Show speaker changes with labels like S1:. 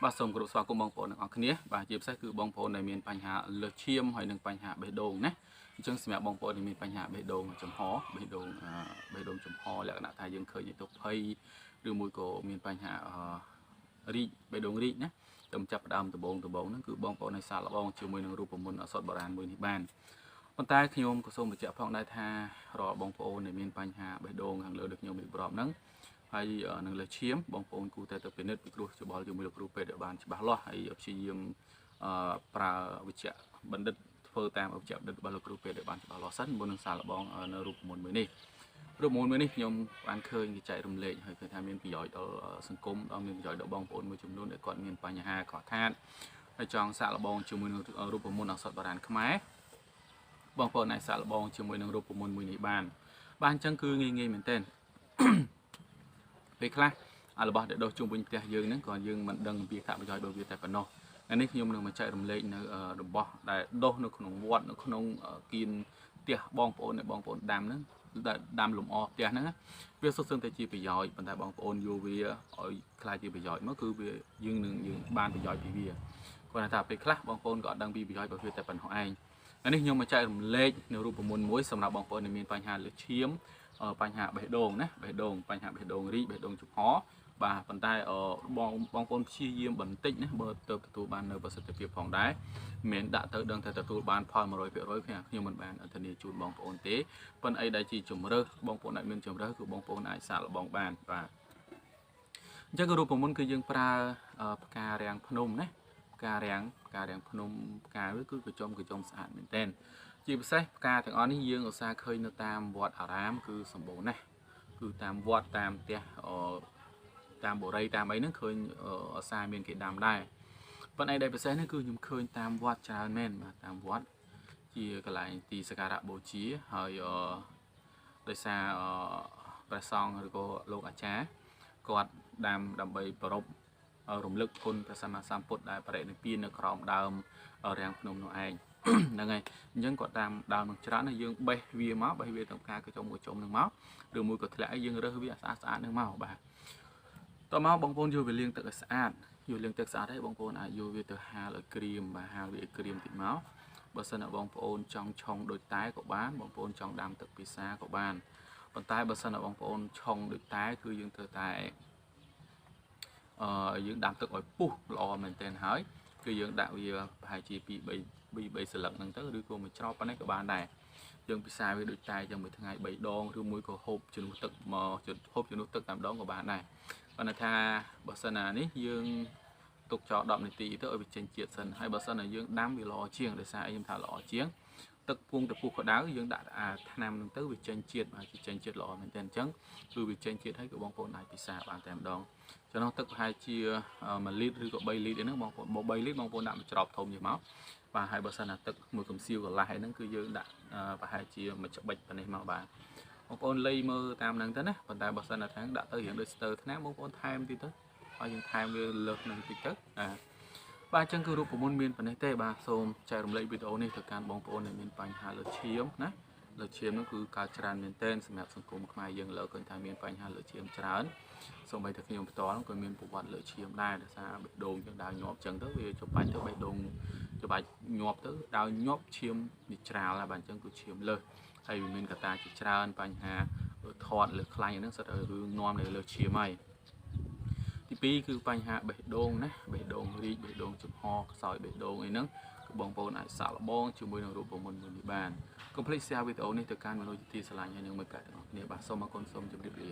S1: បាទសូមគោរពស្វាគមន៍បងប្អូនទាំងអស់គ្នាបាទជាពិសេសគឺបងប្អូនដែលមានបញ្ហាលើសឈាមហើយនិងបញ្ហាបេះដូងណាអញ្ចឹងសម្រាប់បងប្អូនដែលមានបញ្ហាបេះដូងចំហបេះដូងចំហលក្ខណៈថាយើងឃើញទុកភ័យឬមួយក៏មានបញ្ហារីកបេះដូងរីកណាតែចាប់ផ្ដើមដំបូងហ្នឹងគឺបងប្អូនឲ្យសាកល្បងជាមួយនឹងរូបមន្តអសតបុរាណមួយនេះបានប៉ុន្តែខ្ញុំក៏សូមបញ្ជាក់ផងដែរថារាល់បងប្អូនដែលមានបញ្ហាបេះដូងខាងលើដូចខ្ញុំរៀបរាប់ហ្នឹងហើយនឹងលើឈាមបងប្អូនគួរតែទៅពិនិត្យពិគ្រោះច្បល់ជាមួយលោកគ្រូពេទ្យឲ្យបានច្បាស់លាស់ហើយព្យាយាមប្រើវិជ្ជបណ្ឌិតធ្វើតាមវិជ្ជបណ្ឌិតរបស់លោកគ្រូពេទ្យឲ្យបានច្បាស់លាស់សិនមុននឹងសាកល្បងនៅរូបមន្តមួយនេះខ្ញុំបានឃើញគេចែករំលែកហើយឃើញថាមានប្រយោជន៍ដល់សង្គមដល់មានប្រយោជន៍ដល់បងប្អូនមួយចំនួនដែលគាត់មានបញ្ហាខ្វះខាតហើយចង់សាកល្បងជាមួយនឹងរូបមន្តអក្សរបុរាណខ្មែរបងប្អូនអាចសាកល្បងជាមួយនឹងរូបមន្តមួយនេះបានអញ្ចឹងគឺងាយមែនទែនពេលខ្លះរបស់ដែលដុសជុំវិញផ្ទះយើងហ្នឹងក៏យើងមិនដឹងពីអត្ថប្រយោជន៍របស់វាតែប៉ុណ្ណោះនេះខ្ញុំនឹងមកចែករំលែកនៅរបស់ដែលដុសនៅក្នុងវត្តនៅក្នុងគៀនផ្ទះបងប្អូនដាំហ្នឹងដាំលំអផ្ទះហ្នឹងវាសុទ្ធសឹងតែជាប្រយោជន៍ប៉ុន្តែបងប្អូនយកវាឲ្យខ្លាចជាប្រយោជន៍មកគឺវាយើងបានប្រយោជន៍ពីវាគាត់ថាពេលខ្លះបងប្អូនក៏អត់ដឹងពីប្រយោជន៍របស់វាតែប៉ុណ្ណោះឯងនេះខ្ញុំមកចែករំលែកនៅរូបមន្តមួយសម្រាប់បងប្អូនដែលមានបញ្ហាលើសឈាមបញ្ហាបេះដូងណាបញ្ហាបេះដូងរីកបេះដូងចំហបាទប៉ុន្តែបងប្អូនព្យាយាមបន្តិចណាបើទៅទទួលបាននៅប្រសិទ្ធភាពផងដែរមិនមែនដាក់ទៅដឹងថាទទួលបានផល 100% ខ្ញុំមិនបានធានាជូនបងប្អូនទេប៉ុន្តែអីដែលជាជំរើសបងប្អូនអាចមានជំរើសគឺបងប្អូនអាចសាកល្បងបានបាទអញ្ចឹងរូបមន្តគឺយើងប្រើផ្ការាំងភ្នំណាផ្ការាំងភ្នំផ្កាវាគឺកញ្ចុំស្អាតមែនទែនជាពិសេសផ្កាទាំងអស់នេះយើងឧស្សាហ៍ឃើញនៅតាមវត្តអារាមគឺសម្បូរណាស់គឺតាមវត្តតាមផ្ទះតាមបូរីតាមអីហ្នឹងឃើញឧស្សាហ៍មានគេដាំដែរប៉ុន្តែដែលពិសេសនេះគឺខ្ញុំឃើញតាមវត្តច្រើនមែនបាទតាមវត្តជាកន្លែងទីសក្ការៈបូជាហើយដោយសារព្រះសង្ឃឬក៏លោកអាចារ្យគាត់ដាំដើម្បីប្រពរំលឹកគុណព្រះសម្មាសម្ពុទ្ធដែលបរិនិព្វាននៅក្រោមដើមរាំងភ្នំនោះឯងហ្នឹងហើយអញ្ចឹងគាត់តាមដើមនឹងច្រើនហើយយើងបេះវាទាំងផ្កាកញ្ចុំនឹងមកឬមួយក៏ធ្លាក់ឲ្យយើងរើសវាស្អាតនឹងមកបាទតមកបងប្អូនយកវាលាងទឹកឲ្យស្អាតហើយបងប្អូនអាចយកវាទៅហាលឲ្យក្រៀមបាទហាលវាឲ្យក្រៀមតិចមកបើសិនជាបងប្អូនចង់ឆុងដូចតែក៏បានបងប្អូនចង់ដាំទឹកពិសាក៏បានប៉ុន្តែបើសិនជាបងប្អូនឆុងដូចតែគឺយើងត្រូវតែយើងដាំទឹកឲ្យពុះល្អមែនទែនហើយគឺយើងដាក់វាប្រហែលជា2 3សន្លឹកហ្នឹងទៅឬក៏មួយច្រប់ប៉ុណ្ណេះក៏បានដែរយើងពិសាវាដូចតែចឹងមួយថ្ងៃ3ដងឬមួយក៏ហូបជំនួសទឹកតែម្ដងក៏បានដែរប៉ុន្តែថាបើសិនណានេះយើងទុកចោល10នាទីទៅឲ្យវាចេញជាតិសិនហើយបើសិនណាយើងដាំវាល្អជាងដោយសារខ្ញុំថាល្អជាងទឹកពុះក្តៅយើងដាក់ថ្នាំហ្នឹងទៅវាចេញជាតិល្អមែនទែនអញ្ចឹងគឺវាចេញជាតិហើយគឺបងប្អូនអាចពិសាបានតែម្ដងចំណុះទឹកប្រហែលជា1លីត្រឬក៏3លីត្រហ្នឹងបងប្អូន3លីត្របងប្អូនដាក់មួយច្រប់ធំនេះមកបាទហើយបើសិនណាទឹកមួយកំសៀវកន្លះហ្នឹងគឺយើងដាក់ប្រហែលជាមួយច្បិចប៉ុណ្ណេះមកបាទបងប្អូនលៃមើលតាមហ្នឹងទៅណាប៉ុន្តែបើសិនណាថាដាក់ទៅរៀងដូចស្ទើរថ្នាំបងប្អូនថែមតិចទៅហើយយើងថែមវាលើសនឹងតិចទៅបាទអញ្ចឹងគឺរូបមន្តមានប៉ុណ្ណេះទេបាទសូមចែករំលែកវីដេអូនេះទៅកាន់បងប្អូនដែលមានបញ្ហាលើសឈាមណាលើសឈាមនោះគឺកើតច្រើនមែនទែនសម្រាប់សង្គមខ្មែរយើងលើឃើញថាមានបញ្ហាលើសឈាមច្រើនសូម្បីតែខ្ញុំផ្ទាល់ក៏មានប្រវត្តិលើសឈាមដែរដោយសារបេះដូងយើងដើរញាប់អញ្ចឹងទៅវាច្បាច់ទៅបេះដូងច្បាច់ញាប់ទៅដើរញាប់ឈាមនេះច្រាលហើយបាទអញ្ចឹងគឺឈាមលើសហើយវាមានកត្តាជាច្រើនបញ្ហាធាត់លើខ្លាញ់ហ្នឹងសិតរឿងនាំនៅលើឈាមហើយទី2គឺបញ្ហាបេះដូងណាបេះដូងរីកបេះដូងចំហខ្សោយបេះដូងអីហ្នឹងគឺបងប្អូនអាចសាកល្បងជាមួយនឹងរូបមន្តមួយនេះបានកុំភ្លេច share វីដេអូនេះទៅកាន់មនុស្សជាទីស្រឡាញ់ហើយនឹងមិត្តភក្តិទាំងអស់គ្នាបាទសូមអរគុណសូមជម្រាបលា